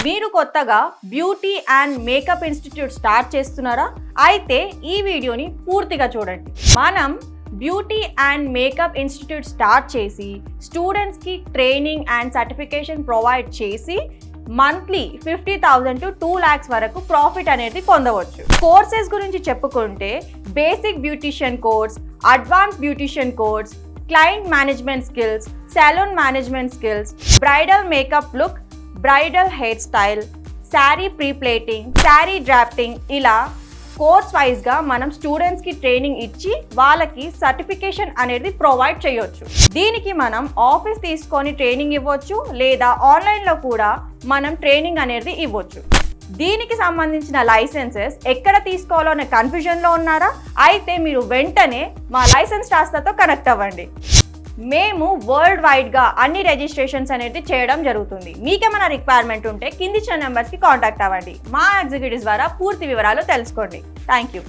మీరు కొత్తగా beauty and makeup institute start చేస్తున్నారా? అయితే ఈ వీడియోని పూర్తిగా చూడండి. మనం beauty and makeup institute start చేసి స్టూడెంట్స్కి ట్రైనింగ్ అండ్ సర్టిఫికేషన్ ప్రొవైడ్ చేసి మంత్లీ 50,000 to 2 lakhs వరకు ప్రాఫిట్ అనేది పొందవచ్చు. కోర్సెస్ గురించి చెప్పుకుంటే basic beautician course, advance beautician course, client management skills, salon management skills, bridal makeup look, bridal hair style, sari prepleating, sari drafting, ఇలా course వైజ్గా మనం స్టూడెంట్స్కి ట్రైనింగ్ ఇచ్చి వాళ్ళకి సర్టిఫికేషన్ అనేది ప్రొవైడ్ చేయొచ్చు. దీనికి మనం ఆఫీస్ తీసుకొని ట్రైనింగ్ ఇవ్వచ్చు, లేదా ఆన్లైన్లో కూడా మనం ట్రైనింగ్ అనేది ఇవ్వచ్చు. దీనికి సంబంధించిన లైసెన్సెస్ ఎక్కడ తీసుకోవాలో అనే కన్ఫ్యూజన్లో ఉన్నారా? అయితే మీరు వెంటనే మా లైసెన్స్ శాస్త్రతో కనెక్ట్ అవ్వండి. మేము వరల్డ్ వైడ్గా అన్ని రిజిస్ట్రేషన్స్ అనేది చేయడం జరుగుతుంది. మీకేమైనా రిక్వైర్మెంట్ ఉంటే కింది ఇచ్చిన నెంబర్స్కి కాంటాక్ట్ అవ్వండి. మా ఎగ్జిక్యూటివ్స్ ద్వారా పూర్తి వివరాలు తెలుసుకోండి. Thank you.